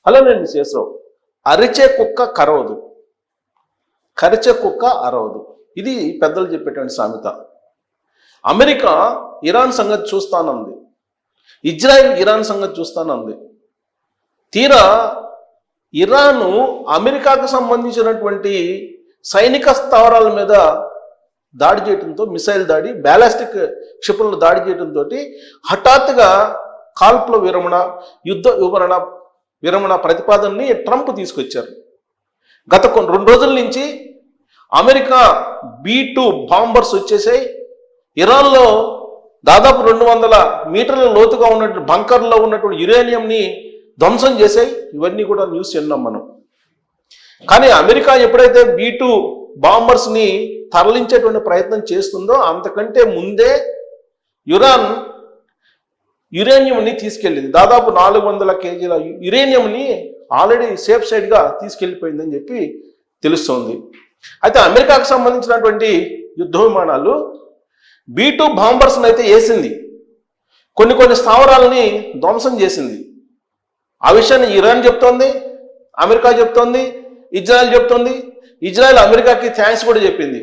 అలానే శేషరావు, అరిచే కుక్క కరవదు, కరిచే కుక్క అరవదు. ఇది పెద్దలు చెప్పేటువంటి సామెత. అమెరికా ఇరాన్ సంగతి చూస్తానంది, ఇజ్రాయెల్ ఇరాన్ సంగతి చూస్తానంది. తీరా ఇరాను అమెరికాకు సంబంధించినటువంటి సైనిక స్థావరాల మీద దాడి చేయడంతో, మిసైల్ దాడి, బ్యాలిస్టిక్ క్షిపణులు దాడి చేయడంతో హఠాత్తుగా కాల్పుల విరమణ, యుద్ధ విరమణ ప్రతిపాదనని ట్రంప్ తీసుకొచ్చారు. గత 2 రోజుల నుంచి అమెరికా B-2 బాంబర్స్ వచ్చేసాయి. ఇరాన్లో దాదాపు 200 మీటర్ల లోతుగా ఉన్నటువంటి బంకర్లో ఉన్నటువంటి యురేనియంని ధ్వంసం చేశాయి. ఇవన్నీ కూడా న్యూస్ విన్నాం మనం. కానీ అమెరికా ఎప్పుడైతే B-2 బాంబర్స్ని తరలించేటువంటి ప్రయత్నం చేస్తుందో అంతకంటే ముందే ఇరాన్ యురేనియంని తీసుకెళ్ళింది. దాదాపు 400 కేజీల యురేనియంని ఆల్రెడీ సేఫ్ సైడ్గా తీసుకెళ్ళిపోయిందని చెప్పి తెలుస్తోంది. అయితే అమెరికాకు సంబంధించినటువంటి యుద్ధ విమానాలు B-2 బాంబర్స్ని అయితే వేసింది, కొన్ని స్థావరాలని ధ్వంసం చేసింది. ఆ విషయాన్ని ఇరాన్ చెప్తోంది, అమెరికా చెప్తోంది, ఇజ్రాయెల్ చెప్తోంది. ఇజ్రాయెల్ అమెరికాకి థ్యాంక్స్ కూడా చెప్పింది.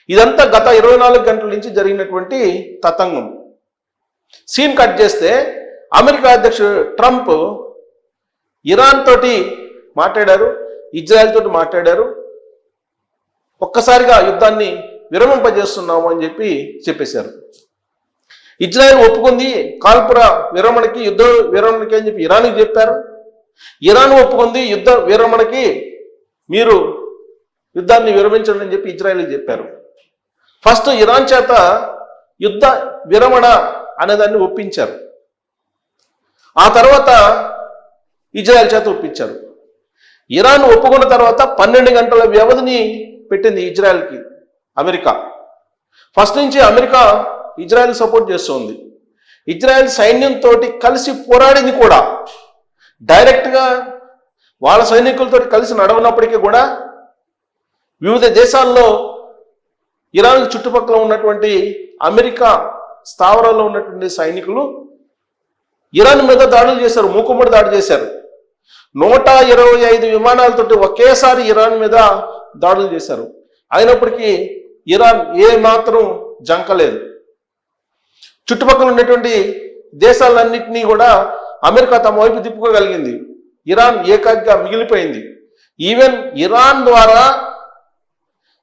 ఇదంతా గత 24 గంటల నుంచి జరిగినటువంటి తతంగం. సీన్ కట్ చేస్తే అమెరికా అధ్యక్షుడు ట్రంప్ ఇరాన్ తోటి మాట్లాడారు, ఇజ్రాయెల్ తోటి మాట్లాడారు. ఒక్కసారిగా యుద్ధాన్ని విరమింపజేస్తున్నాము అని చెప్పేశారు. ఇజ్రాయెల్ ఒప్పుకుంది కాల్పుల విరమణకి, యుద్ధ విరమణకి అని చెప్పి ఇరాన్కి చెప్పారు. ఇరాన్ ఒప్పుకుంది యుద్ధ విరమణకి, మీరు యుద్ధాన్ని విరమించండి అని చెప్పి ఇజ్రాయెల్కి చెప్పారు. ఫస్ట్ ఇరాన్ చేత యుద్ధ విరమణ అనేదాన్ని ఒప్పించారు, ఆ తర్వాత ఇజ్రాయెల్ చేత ఒప్పించారు. ఇరాన్ ఒప్పుకున్న తర్వాత 12 గంటల వ్యవధిని పెట్టింది ఇజ్రాయెల్కి అమెరికా. ఫస్ట్ నుంచి అమెరికా ఇజ్రాయెల్ సపోర్ట్ చేస్తుంది. ఇజ్రాయెల్ సైన్యంతో కలిసి పోరాడింది కూడా. డైరెక్ట్గా వాళ్ళ సైనికులతో కలిసి నడవనప్పటికీ కూడా వివిధ దేశాల్లో ఇరాన్ చుట్టుపక్కల ఉన్నటువంటి అమెరికా స్థావరాల్లో ఉన్నటువంటి సైనికులు ఇరాన్ మీద దాడులు చేశారు, మూకుమ్మడి దాడి చేశారు. 125 విమానాలతోటి ఒకేసారి ఇరాన్ మీద దాడులు చేశారు. అయినప్పటికీ ఇరాన్ ఏ మాత్రం జంకలేదు. చుట్టుపక్కల ఉన్నటువంటి దేశాలన్నింటినీ కూడా అమెరికా తమ వైపు తిప్పుకోగలిగింది. ఇరాన్ ఏకాగ్గా మిగిలిపోయింది. ఈవెన్ ఇరాన్ ద్వారా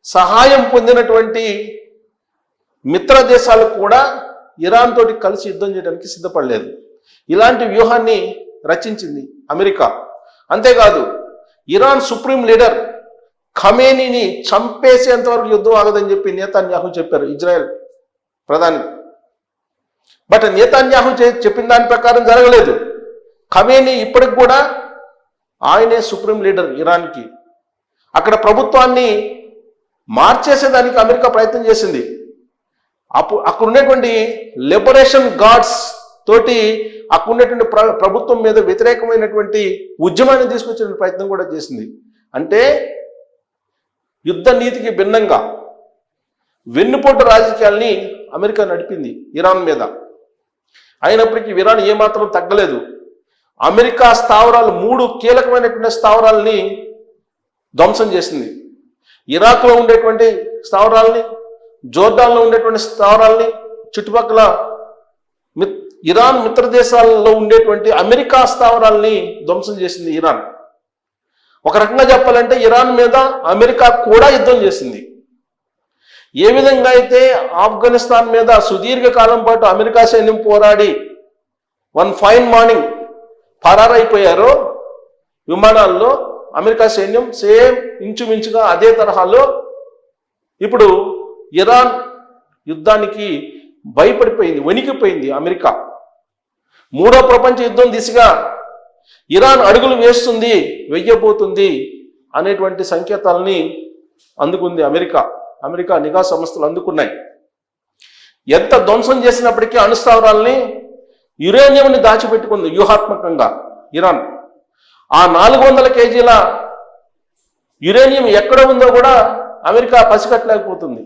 సహాయం పొందినటువంటి మిత్ర దేశాలకు కూడా ఇరాన్ తోటి కలిసి యుద్ధం చేయడానికి సిద్ధపడలేదు. ఇలాంటి వ్యూహాన్ని రచించింది అమెరికా. అంతేకాదు ఇరాన్ సుప్రీం లీడర్ ఖమేనీని చంపేసేంత వరకు యుద్ధం ఆగదని చెప్పి నేతన్యాహు చెప్పారు, ఇజ్రాయెల్ ప్రధాని. బట్ నేతన్యాహు చెప్పిన దాని ప్రకారం జరగలేదు. ఖమేనీ ఇప్పటికి కూడా ఆయనే సుప్రీం లీడర్ ఇరాన్కి. అక్కడ ప్రభుత్వాన్ని మార్చేసేదానికి అమెరికా ప్రయత్నం చేసింది. అక్కడ ఉన్నటువంటి లిబరేషన్ గార్డ్స్ తోటి అక్కడ ఉన్నటువంటి ప్రభుత్వం మీద వ్యతిరేకమైనటువంటి ఉద్యమాన్ని తీసుకొచ్చే ప్రయత్నం కూడా చేసింది. అంటే యుద్ధ నీతికి భిన్నంగా వెన్నుపోటు రాజకీయాల్ని అమెరికా నడిపింది ఇరాన్ మీద. అయినప్పటికీ ఇరాన్ ఏమాత్రం తగ్గలేదు. అమెరికా స్థావరాలు 3 కీలకమైనటువంటి స్థావరాలని ధ్వంసం చేసింది. ఇరాక్లో ఉండేటువంటి స్థావరాలని, జోర్డాన్లో ఉండేటువంటి స్థావరాలని, చుట్టుపక్కల ఇరాన్ మిత్ర దేశాలలో ఉండేటువంటి అమెరికా స్థావరాలని ధ్వంసం చేసింది ఇరాన్. ఒక రకంగా చెప్పాలంటే ఇరాన్ మీద అమెరికా కూడా యుద్ధం చేసింది. ఏ విధంగా అయితే ఆఫ్ఘనిస్తాన్ మీద సుదీర్ఘ కాలం పాటు అమెరికా సైన్యం పోరాడి వన్ ఫైన్ మార్నింగ్ పరారైపోయారో విమానాల్లో అమెరికా సైన్యం, సేమ్ ఇంచుమించుగా అదే తరహాలో ఇప్పుడు ఇరాన్ యుద్ధానికి భయపడిపోయింది, వణికిపోయింది అమెరికా. 3వ ప్రపంచ యుద్ధం దిశగా ఇరాన్ అడుగులు వేస్తుంది, వెయ్యబోతుంది అనేటువంటి సంకేతాలని అందుకుంది అమెరికా నిఘా సంస్థలు అందుకున్నాయి. ఎంత ధ్వంసం చేసినప్పటికీ అణుస్థావరాలని, యురేనియంని దాచిపెట్టుకుంది వ్యూహాత్మకంగా ఇరాన్. ఆ 400 కేజీల యురేనియం ఎక్కడ ఉందో కూడా అమెరికా పసిగట్టలేకపోతుంది.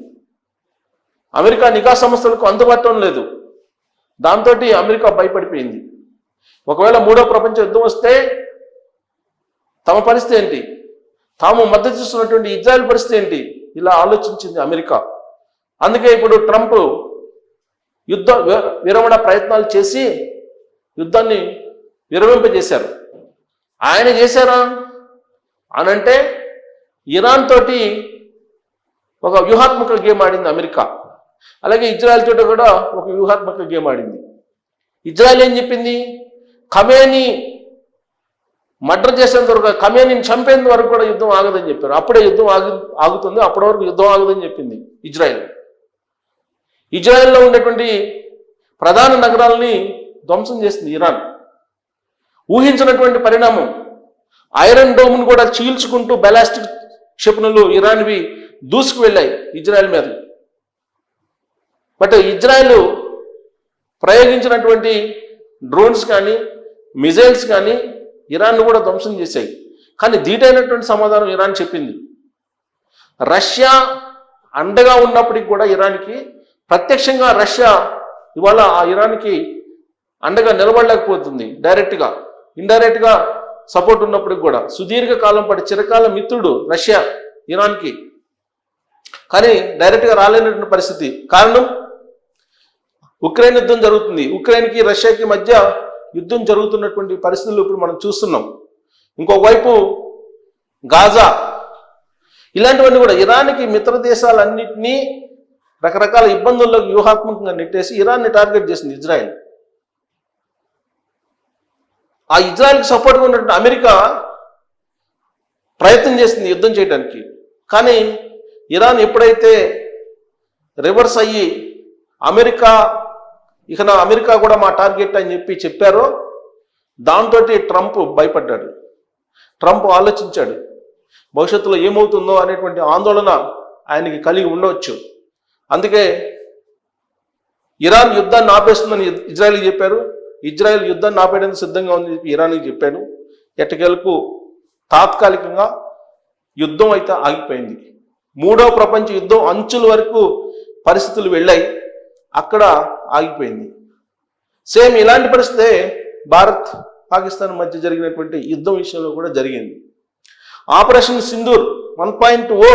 అమెరికా నిఘా సంస్థలకు అందుబాటులో లేదు. దాంతో అమెరికా భయపడిపోయింది. ఒకవేళ 3వ ప్రపంచ యుద్ధం వస్తే తమ పరిస్థితి ఏంటి, తాము మద్దతు ఇస్తున్నటువంటి ఇజ్రాయెల్ పరిస్థితి ఏంటి, ఇలా ఆలోచించింది అమెరికా. అందుకే ఇప్పుడు ట్రంప్ యుద్ధ విరమణ ప్రయత్నాలు చేసి యుద్ధాన్ని విరమింపజేశారు. ఆయన చేశారా అనంటే ఇరాన్ తోటి ఒక వ్యూహాత్మక గేమ్ ఆడింది అమెరికా. అలాగే ఇజ్రాయెల్ తోటి కూడా ఒక వ్యూహాత్మక గేమ్ ఆడింది. ఇజ్రాయెల్ ఏం చెప్పింది, ఖమేనీ మర్డర్ చేసేంత వరకు, ఖమేనీని చంపేంత వరకు కూడా యుద్ధం ఆగదని చెప్పారు. అప్పుడే యుద్ధం ఆగుతుంది, అప్పటి వరకు యుద్ధం ఆగదని చెప్పింది ఇజ్రాయెల్. ఇజ్రాయెల్లో ఉండేటువంటి ప్రధాన నగరాలని ధ్వంసం చేసింది ఇరాన్. ఊహించినటువంటి పరిణామం, ఐరన్ డోమ్ను కూడా చీల్చుకుంటూ బ్యాలిస్టిక్ క్షిపణులు ఇరాన్వి దూసుకు వెళ్ళాయి ఇజ్రాయెల్ మీద. బట్ ఇజ్రాయెల్ ప్రయోగించినటువంటి డ్రోన్స్ కానీ మిజైల్స్ కానీ ఇరాన్ను కూడా ధ్వంసం చేశాయి. కానీ ధీటైనటువంటి సమాధానం ఇరాన్ చెప్పింది. రష్యా అండగా ఉన్నప్పటికీ కూడా ఇరాన్కి ప్రత్యక్షంగా రష్యా ఇవాళ ఆ ఇరాన్కి అండగా నిలబడలేకపోతుంది. డైరెక్ట్గా ఇండైరెక్ట్గా సపోర్ట్ ఉన్నప్పటికి కూడా సుదీర్ఘకాలం పాటు చిరకాల మిత్రుడు రష్యా ఇరాన్కి, కానీ డైరెక్ట్గా రాలేనటువంటి పరిస్థితి. కారణం, ఉక్రెయిన్ యుద్ధం జరుగుతుంది. ఉక్రెయిన్కి రష్యాకి మధ్య యుద్ధం జరుగుతున్నటువంటి పరిస్థితులు ఇప్పుడు మనం చూస్తున్నాం. ఇంకోవైపు గాజా, ఇలాంటివన్నీ కూడా ఇరాన్కి మిత్ర దేశాలన్నింటినీ రకరకాల ఇబ్బందుల్లోకి వ్యూహాత్మకంగా నెట్టేసి ఇరాన్ని టార్గెట్ చేసింది ఇజ్రాయెల్. ఆ ఇజ్రాయెల్కి సపోర్ట్గా ఉన్నటువంటి అమెరికా ప్రయత్నం చేసింది యుద్ధం చేయడానికి. కానీ ఇరాన్ ఎప్పుడైతే రివర్స్ అయ్యి అమెరికా కూడా మా టార్గెట్ అని చెప్పారో దాంతో ట్రంప్ భయపడ్డాడు. ట్రంప్ ఆలోచించాడు, భవిష్యత్తులో ఏమవుతుందో అనేటువంటి ఆందోళన ఆయనకి కలిగి ఉండవచ్చు. అందుకే ఇరాన్ యుద్ధాన్ని ఆపేస్తుందని ఇజ్రాయెల్కి చెప్పారు. ఇజ్రాయెల్ యుద్ధాన్ని ఆపేయడానికి సిద్ధంగా ఉందని చెప్పి ఇరాన్కి చెప్పాడు. ఎట్టకేలకు తాత్కాలికంగా యుద్ధం అయితే ఆగిపోయింది. మూడో ప్రపంచ యుద్ధం అంచుల వరకు పరిస్థితులు వెళ్ళాయి, అక్కడ ఆగిపోయింది. సేమ్ ఇలాంటి పరిస్థితే భారత్ పాకిస్తాన్ మధ్య జరిగినటువంటి యుద్ధం విషయంలో కూడా జరిగింది. ఆపరేషన్ సింధూర్ 1.0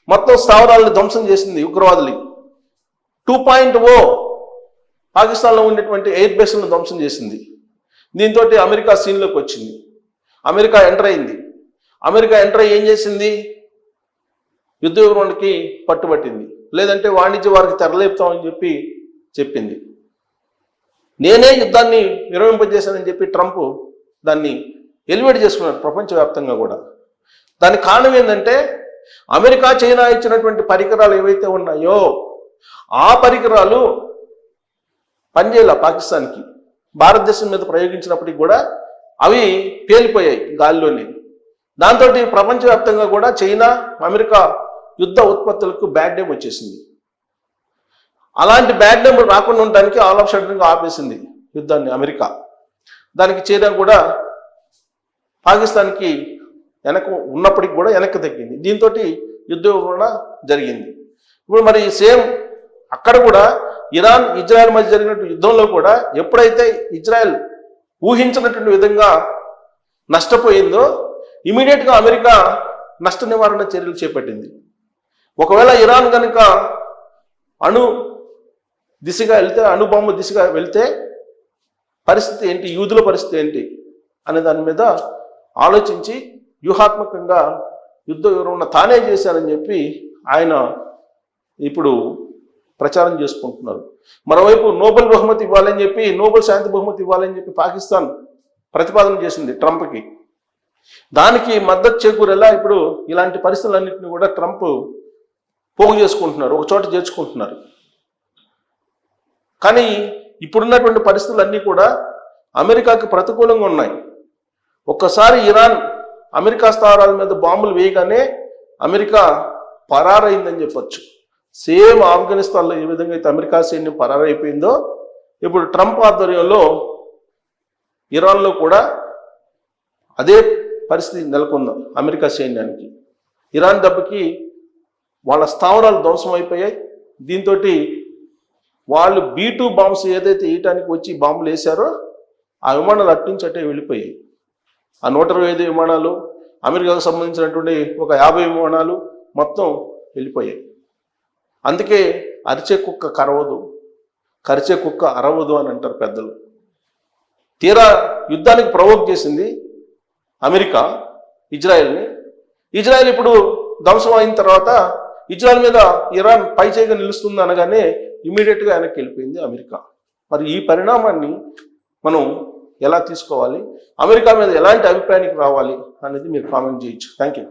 మొత్తం స్థావరాలను ధ్వంసం చేసింది ఉగ్రవాదులు. 2.0 పాకిస్తాన్లో ఉండేటువంటి ఎయిర్ బేస్లను ధ్వంసం చేసింది. దీంతో అమెరికా సీన్లోకి వచ్చింది. అమెరికా ఎంటర్ అయింది. అమెరికా ఎంటర్ అయ్యి ఏం చేసింది, యుద్ధ వివరణకి పట్టుబట్టింది. లేదంటే వాణిజ్య వారికి తెరలేపుతామని చెప్పింది. నేనే యుద్ధాన్ని విరమింపజేశానని చెప్పి ట్రంప్ దాన్ని ఎలివేట్ చేసుకున్నారు ప్రపంచవ్యాప్తంగా కూడా. దానికి కారణం ఏంటంటే అమెరికా చైనా ఇచ్చినటువంటి పరికరాలు ఏవైతే ఉన్నాయో ఆ పరికరాలు పనిచేయాల పాకిస్తాన్కి. భారతదేశం మీద ప్రయోగించినప్పటికీ కూడా అవి పేలిపోయాయి గాల్లోనే. దాంతో ప్రపంచవ్యాప్తంగా కూడా చైనా అమెరికా యుద్ధ ఉత్పత్తులకు బ్యాడ్ నేమ్ వచ్చేసింది. అలాంటి బ్యాడ్ నేమ్ రాకుండా ఉండడానికి ఆల్ ఆఫ్ సడన్గా ఆపేసింది యుద్ధాన్ని అమెరికా. దానికి చైనా కూడా పాకిస్తాన్కి ఉన్నప్పటికీ కూడా వెనక్కి తగ్గింది. దీంతో యుద్ధ వివరణ జరిగింది. ఇప్పుడు మరి సేమ్ అక్కడ కూడా ఇరాన్ ఇజ్రాయెల్ మధ్య జరిగినట్టు యుద్ధంలో కూడా ఎప్పుడైతే ఇజ్రాయెల్ ఊహించినటువంటి విధంగా నష్టపోయిందో ఇమీడియట్గా అమెరికా నష్ట నివారణ చర్యలు చేపట్టింది. ఒకవేళ ఇరాన్ కనుక అణుబాంబు దిశగా వెళ్తే పరిస్థితి ఏంటి, యూదుల పరిస్థితి ఏంటి అనే దాని మీద ఆలోచించి వ్యూహాత్మకంగా యుద్ధ వివరణ తానే చేశారని చెప్పి ఆయన ఇప్పుడు ప్రచారం చేసుకుంటున్నారు. మరోవైపు నోబెల్ బహుమతి ఇవ్వాలని చెప్పి, నోబెల్ శాంతి బహుమతి ఇవ్వాలని చెప్పి పాకిస్తాన్ ప్రతిపాదన చేసింది ట్రంప్కి. దానికి మద్దతు చేకూరేలా ఇప్పుడు ఇలాంటి పరిస్థితులన్నింటినీ కూడా ట్రంప్ పోగు చేసుకుంటున్నారు, ఒక చోట చేర్చుకుంటున్నారు. కానీ ఇప్పుడున్నటువంటి పరిస్థితులన్నీ కూడా అమెరికాకి ప్రతికూలంగా ఉన్నాయి. ఒక్కసారి ఇరాన్ అమెరికా స్థావరాల మీద బాంబులు వేయగానే అమెరికా పరారైందని చెప్పొచ్చు. సేమ్ ఆఫ్ఘనిస్తాన్లో ఏ విధంగా అయితే అమెరికా సైన్యం పరారైపోయిందో ఇప్పుడు ట్రంప్ ఆధ్వర్యంలో ఇరాన్లో కూడా అదే పరిస్థితి నెలకొంది అమెరికా సైన్యానికి. ఇరాన్ దెబ్బకి వాళ్ళ స్థావరాలు ధ్వంసం అయిపోయాయి. దీంతో వాళ్ళు B-2 బాంబ్స్ ఏదైతే వేయటానికి వచ్చి బాంబులు వేశారో ఆ విమానాలు అట్నుంచి అట్టే వెళ్ళిపోయాయి. ఆ 125 విమానాలు, అమెరికాకు సంబంధించినటువంటి ఒక 50 విమానాలు మొత్తం వెళ్ళిపోయాయి. అందుకే అరిచే కుక్క కరవదు, కరిచే కుక్క అరవదు అని అంటారు పెద్దలు. తీరా యుద్ధానికి ప్రవోక్ చేసింది అమెరికా ఇజ్రాయెల్ని. ఇజ్రాయెల్ ఇప్పుడు ధ్వంసం అయిన తర్వాత ఇజ్రాయెల్ మీద ఇరాన్ పైచేయిగా నిలుస్తుంది అనగానే ఇమీడియట్గా వెనక్కి వెళ్ళిపోయింది అమెరికా. మరి ఈ పరిణామాన్ని మనం ఎలా తీసుకోవాలి, అమెరికా మీద ఎలాంటి అభిప్రాయానికి రావాలి అనేది మీరు కామెంట్ చేయొచ్చు. Thank you.